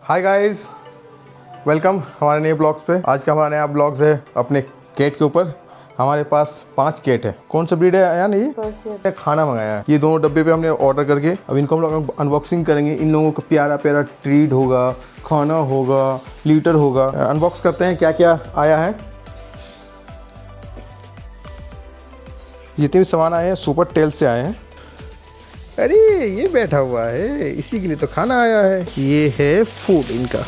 Hi guys, welcome हमारे नए blogs पे। आज का हमारा नया ब्लॉग्स है अपने केट के ऊपर। हमारे पास 5 केट है। कौन सा ब्रीड है यार? ये खाना मंगाया है। ये दोनों डब्बे पे हमने ऑर्डर करके अब इनको हम लोग अनबॉक्सिंग करेंगे। इन लोगों को प्यारा प्यारा ट्रीट होगा, खाना होगा, लीटर होगा। अनबॉक्स करते हैं क्या क्या आया है। जितने भी सामान आए हैं सुपर टेल से आए हैं। अरे ये बैठा हुआ है, इसी के लिए तो खाना आया है। ये है फूड इनका।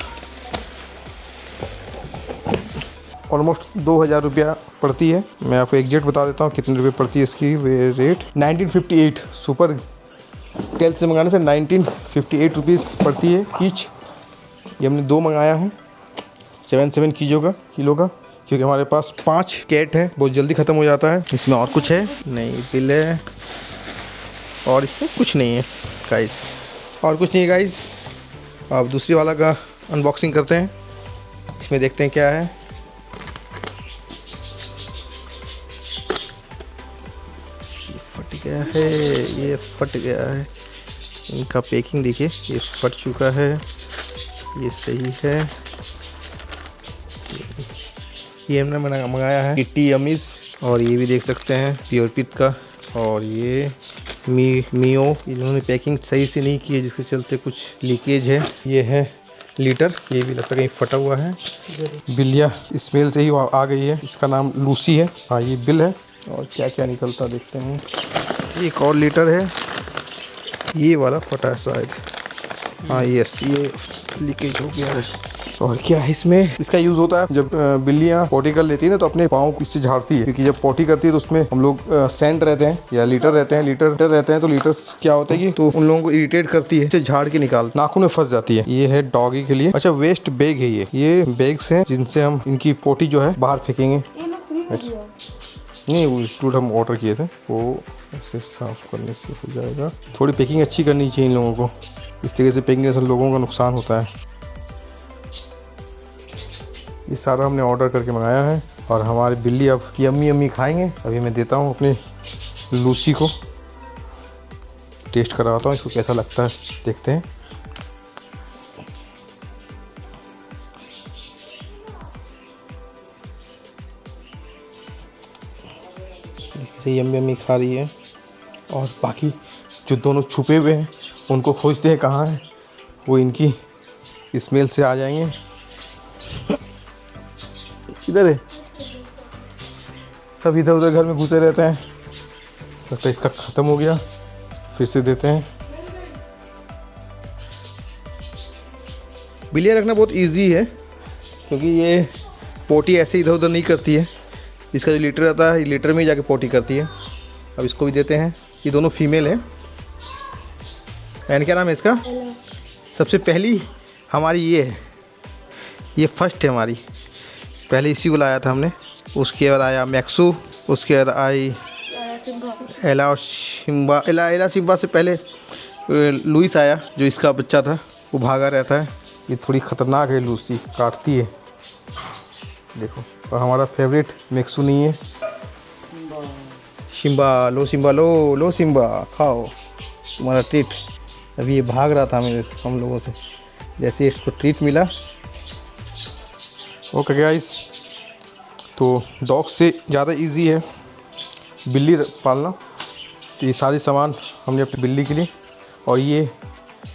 ऑलमोस्ट 2000 रुपया पड़ती है। मैं आपको एग्जैक्ट बता देता हूँ कितने रुपये पड़ती है इसकी रेट। 1958 सुपर टेल से मंगाने से 1958 रुपीज़ पड़ती है ईच। ये हमने 2 मंगाया है 7 किलो का, क्योंकि हमारे पास 5 कैट है, बहुत जल्दी ख़त्म हो जाता है। इसमें और कुछ है नहीं, बिल है और इसमें कुछ नहीं है गाइस, और कुछ नहीं है गाइस। अब दूसरी वाला का अनबॉक्सिंग करते हैं। इसमें देखते हैं क्या है। ये फट गया है। इनका पैकिंग देखिए, ये फट चुका है। ये सही है। ये हमने मंगाया है किट्टी यमीज, और ये भी देख सकते हैं प्योरपिट का। और ये मियो, इन्होंने पैकिंग सही से नहीं की है जिसके चलते कुछ लीकेज है। ये है लीटर, ये भी लगता है कहीं फटा हुआ है। बिलिया स्मेल से ही आ गई है। इसका नाम लूसी है। हाँ, ये बिल है। और क्या क्या निकलता देखते हैं। एक और लीटर है, ये वाला फटा है शायद। हाँ यस, ये लीकेज हो गया है। और क्या है इसमें, इसका यूज़ होता है जब बिल्लियाँ पोटी कर लेती है ना, तो अपने पाँव इससे झाड़ती है। क्योंकि जब पोटी करती है तो उसमें हम लोग सेंट रहते हैं या लीटर रहते हैं, तो लीटर क्या होता है कि तो उन लोगों को इरिटेट करती है, इसे झाड़ के निकाल, नाखून में फंस जाती है। ये है डॉगी के लिए। अच्छा, वेस्ट बैग है ये बैग्स हैं जिनसे हम इनकी पोटी जो है बाहर फेंकेंगे। नहीं, वो फ्रूट हम ऑर्डर किए थे, वो ऐसे साफ करने से हो जाएगा। थोड़ी पैकिंग अच्छी करनी चाहिए इन लोगों को, इस तरीके से पैकिंग से लोगों का नुकसान होता है। ये सारा हमने ऑर्डर करके मंगाया है और हमारी बिल्ली अब यम्मी खाएंगे। अभी मैं देता हूँ अपनी लूसी को, टेस्ट करवाता हूँ इसको कैसा लगता है, देखते हैं। ऐसे यम्मी खा रही है, और बाकी जो दोनों छुपे हुए हैं उनको खोजते हैं कहाँ है, वो इनकी स्मेल से आ जाएंगे। किधर है? सब इधर उधर घर में घुसे रहते हैं। लगता है इसका ख़त्म हो गया, फिर से देते हैं। बिल्लियाँ रखना बहुत इजी है, क्योंकि ये पोटी ऐसे इधर उधर नहीं करती है। इसका जो लीटर रहता है, ये लीटर में ही जाके पोटी करती है। अब इसको भी देते हैं। ये दोनों फीमेल हैं। एंड क्या नाम है इसका? सबसे पहली हमारी ये है, ये फर्स्ट है हमारी। पहले इसी को लाया था हमने, उसके बाद आया मैक्सू, उसके बाद आई एला सिम्बा से पहले लुइस आया, जो इसका बच्चा था, वो भागा रहता है। ये थोड़ी ख़तरनाक है, लूसी काटती है, देखो। और हमारा फेवरेट मैक्सू नहीं है, सिम्बा लो सिम्बा खाओ तुम्हारा ट्रीट। अभी ये भाग रहा था हम लोगों से, जैसे इसको ट्रीट मिला। ओके गाइस, तो डॉग से ज़्यादा इजी है बिल्ली पालना। तो ये सारे सामान हमने अपनी बिल्ली के लिए, और ये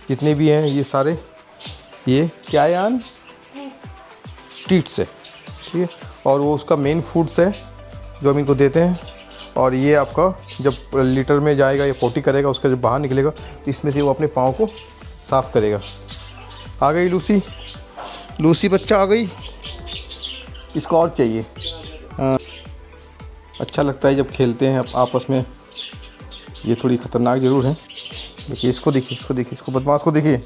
जितने भी हैं ये सारे, ये क्या है यान, ट्रीट्स है, ठीक है। और वो उसका मेन फूड्स है जो हम इनको देते हैं। और ये आपका जब लीटर में जाएगा या पोटी करेगा, उसका जब बाहर निकलेगा तो इसमें से वो अपने पाँव को साफ़ करेगा। आ गई लूसी बच्चा आ गई। इसको और चाहिए। अच्छा लगता है जब खेलते हैं आपस में। ये थोड़ी ख़तरनाक ज़रूर है। देखिए इसको देखिए, इसको बदमाश को देखिए।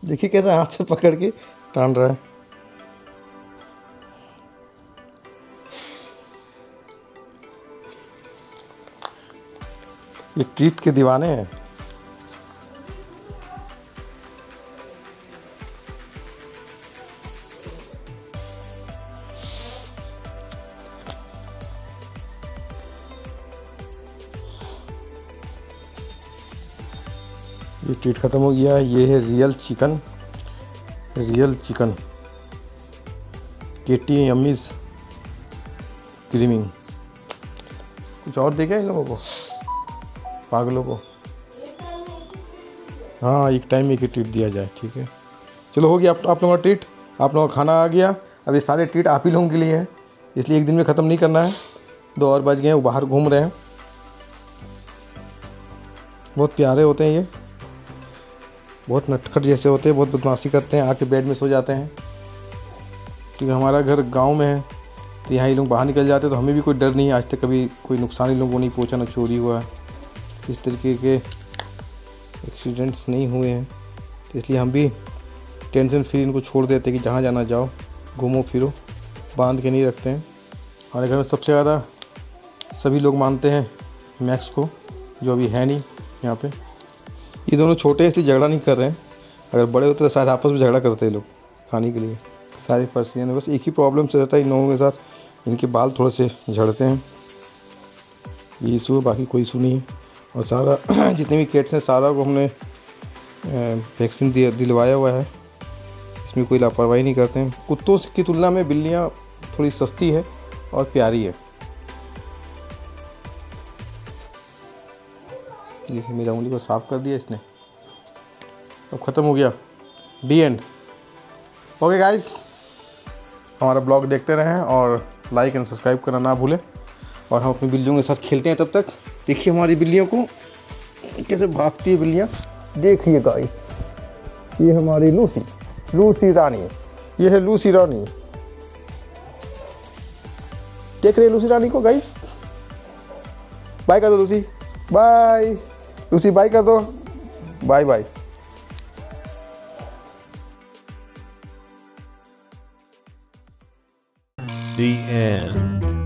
देखिए कैसे हाथ से पकड़ के टान रहा है। ये ट्रीट के दीवाने हैं। ये ट्रीट ख़त्म हो गया है। ये है रियल चिकन केटी यम्मीज़ क्रीमिंग। कुछ और देगा इन लोगों को, पागलों को। हाँ, एक टाइम में एक ही ट्रीट दिया जाए, ठीक है। चलो हो गया आप लोगों का ट्रीट, आप लोगों का खाना आ गया। अब ये सारे ट्रीट आप ही लोगों के लिए हैं, इसलिए एक दिन में ख़त्म नहीं करना है। 2 और बज गए हैं, वो बाहर घूम रहे हैं। बहुत प्यारे होते हैं ये, बहुत नटखट जैसे होते हैं, बहुत बदमाशी करते हैं, आके बेड में सो जाते हैं। क्योंकि हमारा घर गांव में है तो यहाँ ये लोग बाहर निकल जाते हैं, तो हमें भी कोई डर नहीं है। आज तक कभी कोई नुकसान इन लोगों को नहीं पहुँचा, ना चोरी हुआ है, इस तरीके के एक्सीडेंट्स नहीं हुए हैं। तो इसलिए हम भी टेंशन फ्री इनको छोड़ देते हैं कि जहाँ जाना जाओ, घूमो फिरो, बांध के नहीं रखते हैं। हमारे घर में सबसे ज़्यादा सभी लोग मानते हैं मैक्स को, जो अभी है नहीं यहाँ पे। ये दोनों छोटे इसलिए झगड़ा नहीं कर रहे हैं, अगर बड़े होते तो शायद आपस में झगड़ा करते हैं लोग खाने के लिए। सारे पर्सियन है, बस एक ही प्रॉब्लम से रहता है इन लोगों के साथ, इनके बाल थोड़े से झड़ते हैं, ये इशू है, बाकी कोई इशू नहीं है। और सारा जितने भी कैट्स हैं सारा को हमने वैक्सीन दिलवाया हुआ है, इसमें कोई लापरवाही नहीं करते हैं। कुत्तों की तुलना में बिल्लियाँ थोड़ी सस्ती है और प्यारी है। देखिए मेरा उंगली को साफ़ कर दिया इसने, अब ख़त्म हो गया, डी एंड। ओके गाइस, हमारा ब्लॉग देखते रहें और लाइक एंड सब्सक्राइब करना ना भूलें। और हम अपनी बिल्लियों के साथ खेलते हैं तब तक। देखिए हमारी बिल्लियों को कैसे भागती है बिल्लियाँ, देखिए गाइस। ये हमारी लूसी रानी, ये है लूसी रानी। देख रहे लूसी रानी को गाइस। बाय कर दो लूसी, बाय लूसी, बाय कर दो, बाय बाय। The end.